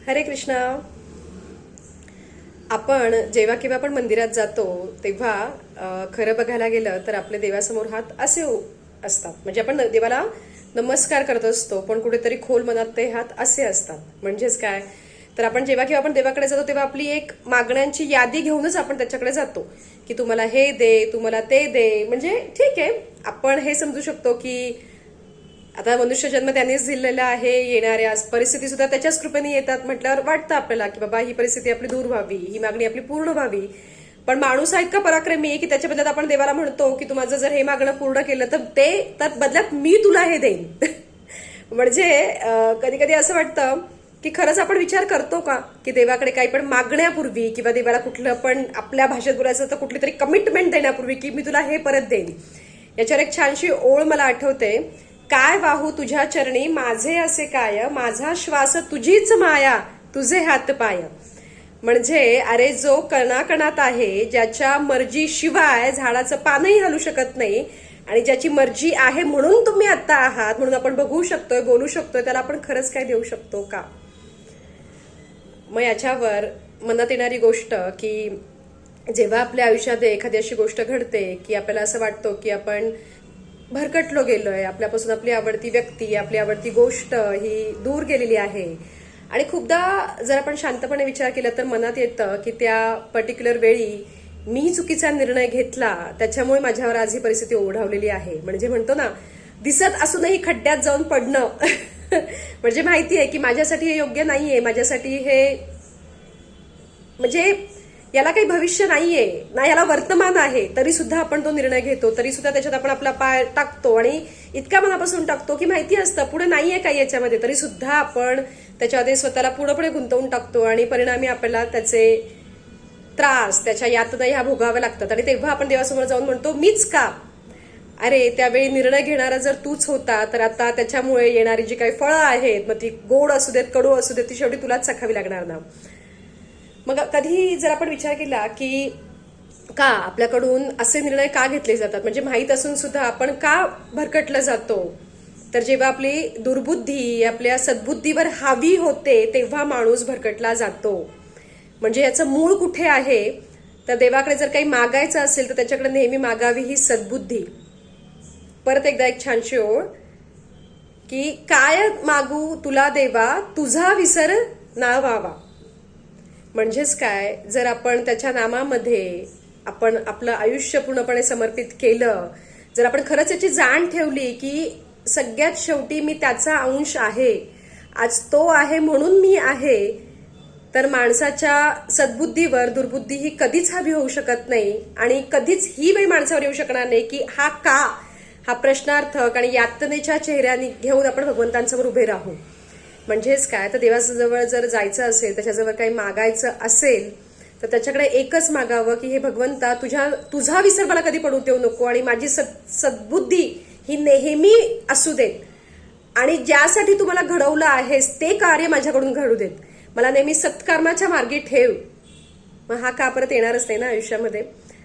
हरे कृष्णा. आपण जेव्हा केव्हा आपण मंदिरात जातो तेव्हा खरं बघायला गेलं तर आपले देवासमोर हात असे असतात. म्हणजे आपण देवाला नमस्कार करत असतो, पण कुठेतरी खोल मनात ते हात असे असतात. म्हणजेच काय, तर आपण जेव्हा केव्हा आपण देवाकडे जातो तेव्हा आपली एक मागण्यांची यादी घेऊनच आपण त्याच्याकडे जातो की तुम्हाला हे दे, तुम्हाला ते दे. म्हणजे ठीक आहे, आपण हे समजू शकतो की आता मनुष्य जन्म त्यांनीच दिलेला आहे, येणाऱ्या परिस्थिती सुद्धा त्याच्याच कृपेने येतात म्हटल्यावर वाटतं आपल्याला की बाबा ही परिस्थिती आपली दूर व्हावी, ही मागणी आपली पूर्ण व्हावी. पण माणूस हा इतका पराक्रमी आहे की त्याच्या बदल्यात आपण देवाला म्हणतो की तू माझं जर हे मागणं पूर्ण केलं तर ते तर बदल्यात मी तुला हे देईन. म्हणजे कधी कधी असं वाटतं की खरंच आपण विचार करतो का की देवाकडे काही पण मागण्यापूर्वी किंवा देवाला कुठलं पण आपल्या भाषेत बोलायचं तर कुठली तरी कमिटमेंट देण्यापूर्वी की मी तुला हे परत देईन. याच्यावर एक छानशी ओळ मला आठवते. काय वाहू तुझ्या चरणी माझे असे काय, माझा श्वास तुझीच माया, तुझे हात पाय. म्हणजे अरे जो कणाकणात आहे, ज्याच्या मर्जी शिवाय झाडाचं पानही हलू शकत नाही आणि ज्याची मर्जी आहे म्हणून तुम्ही आता आहात, म्हणून आपण बघू शकतोय, बोलू शकतोय, त्याला आपण खरंच काय देऊ शकतो का? मग याच्यावर मनात येणारी गोष्ट की जेव्हा आपल्या आयुष्यात एखादी अशी गोष्ट घडते की आपल्याला असं वाटतं की आपण भरकटलो गेलोय, आपल्यापासून आपली आवडती व्यक्ती, आपली आवडती गोष्ट ही दूर गेलेली आहे. आणि खूपदा जर आपण शांतपणे विचार केला तर मनात येतं की त्या पर्टिक्युलर वेळी मी चुकीचा निर्णय घेतला, त्याच्यामुळे माझ्यावर आज ही परिस्थिती ओढावलेली आहे. म्हणजे म्हणतो ना, दिसत असूनही खड्ड्यात जाऊन पडणं. म्हणजे माहिती आहे की माझ्यासाठी हे योग्य नाहीये, माझ्यासाठी हे म्हणजे याला काही भविष्य नाहीये ना, याला वर्तमान आहे, तरी सुद्धा आपण तो निर्णय घेतो, तरी सुद्धा त्याच्यात आपण आपला पाय टाकतो आणि इतक्या मनापासून टाकतो की माहिती असतं पुढे नाहीये काही याच्यामध्ये, तरी सुद्धा आपण त्याच्यामध्ये स्वतःला पुढे गुंतवून टाकतो आणि परिणामी आपल्याला त्याचे त्रास, त्याच्या यातना ह्या भोगाव्या लागतात. आणि तेव्हा आपण देवासमोर जाऊन म्हणतो मीच का? अरे त्यावेळी निर्णय घेणारा जर तूच होता तर आता त्याच्यामुळे येणारी जी काही फळं आहेत, मग ती गोड असू देत, कडू असू देत, ती शेवटी तुलाच चाखावी लागणार ना. मग कधी जर आपण विचार केला की का आपल्याकडून असे निर्णय का घेतले जातात, म्हणजे माहीत असून सुद्धा आपण का भरकटलं जातो, तर जेव्हा आपली दुर्बुद्धी आपल्या सद्बुद्धीवर हावी होते तेव्हा माणूस भरकटला जातो. म्हणजे याचं मूळ कुठे आहे, तर देवाकडे जर काही मागायचं असेल तर त्याच्याकडे नेहमी मागावी ही सद्बुद्धी. परत एकदा एक छानशी ओळ की काय मागू तुला देवा, तुझा विसर ना व्हावा. म्हणजेच काय, जर आपण त्याच्या नामामध्ये आपण आपलं आयुष्य पूर्णपणे समर्पित केलं, जर आपण खरंच याची जाण ठेवली की सगळ्यात शेवटी मी त्याचा अंश आहे, आज तो आहे म्हणून मी आहे, तर माणसाच्या सद्बुद्धीवर दुर्बुद्धी ही कधीच हावी होऊ शकत नाही. आणि कधीच ही वेळ माणसावर येऊ शकणार नाही की हा प्रश्नार्थक आणि यातनेच्या चेहऱ्याने घेऊन आपण भगवंतांसमोर उभे राहू. म्हणजेच काय, तर देवाजवळ जर जायचं असेल, त्याच्याजवळ काही मागायचं असेल तर त्याच्याकडे एकच मागावं की हे भगवंता तुझा विसर मला कधी पडू देऊ नको आणि माझी सद्बुद्धी ही नेहमी असू देत आणि ज्यासाठी तू मला घडवलं आहेस ते कार्य माझ्याकडून घडू देत, मला नेहमी सत्कर्माच्या मार्गी ठेव. मग हा का परत येणारच नाही ना आयुष्यामध्ये.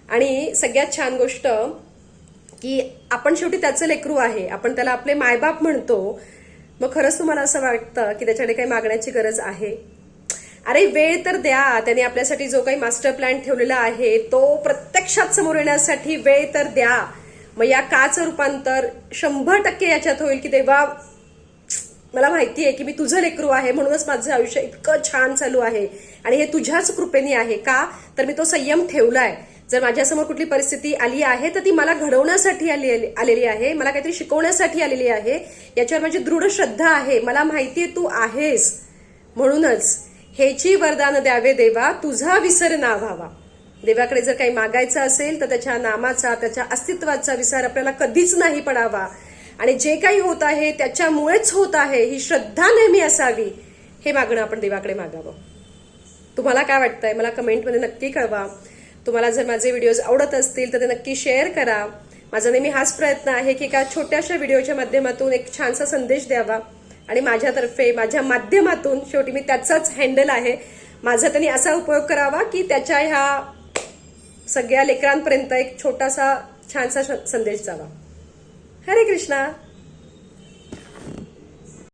आणि सगळ्यात छान गोष्ट की आपण शेवटी त्याचं लेकरू आहे, आपण त्याला आपले मायबाप म्हणतो. मग खरंच तुम्हाला असं वाटतं की त्याच्याकडे काही मागण्याची गरज आहे? अरे वेळ तर द्या, त्याने आपल्यासाठी जो काही मास्टर प्लॅन ठेवलेला आहे तो प्रत्यक्षात समोर येण्यासाठी वेळ तर द्या. मग या काचं रूपांतर 100% याच्यात होईल की देवा मला माहिती आहे की मी तुझं लेकरू आहे, म्हणूनच माझं आयुष्य इतकं छान चालू आहे आणि हे तुझ्याच कृपेने आहे. का तर मी तो संयम ठेवलाय. जर माझ्यासमोर कुठली परिस्थिती आली आहे तर ती मला घडवण्यासाठी आलेली आहे, मला काहीतरी शिकवण्यासाठी आलेली आहे, याच्यावर माझी दृढ श्रद्धा आहे. मला माहितीये तू आहेस, म्हणूनच हेची वरदान द्यावे देवा, तुझा विसर ना व्हावा. देवाकडे जर काही मागायचं असेल तर त्याच्या नामाचा, त्याच्या अस्तित्वाचा विसर आपल्याला कधीच नाही पडावा आणि जे काही होत आहे त्याच्यामुळेच होत आहे ही श्रद्धा नेहमी असावी. हे मागणं आपण देवाकडे मागावं. तुम्हाला काय वाटतंय मला कमेंटमध्ये नक्की कळवा. तुम्हाला जर माझे व्हिडिओज आवडत असतील तर ते नक्की शेअर करा. माझा नेहमी हाच प्रयत्न आहे की एका छोट्याशा व्हिडिओच्या माध्यमातून एक छानसा संदेश द्यावा आणि माझ्यातर्फे, माझ्या माध्यमातून, शेवटी मी त्याचाच हँडल आहे, माझा त्यांनी असा उपयोग करावा की त्याच्या ह्या सगळ्या लेकरांपर्यंत एक छोटासा छानसा संदेश जावा. हरे कृष्णा.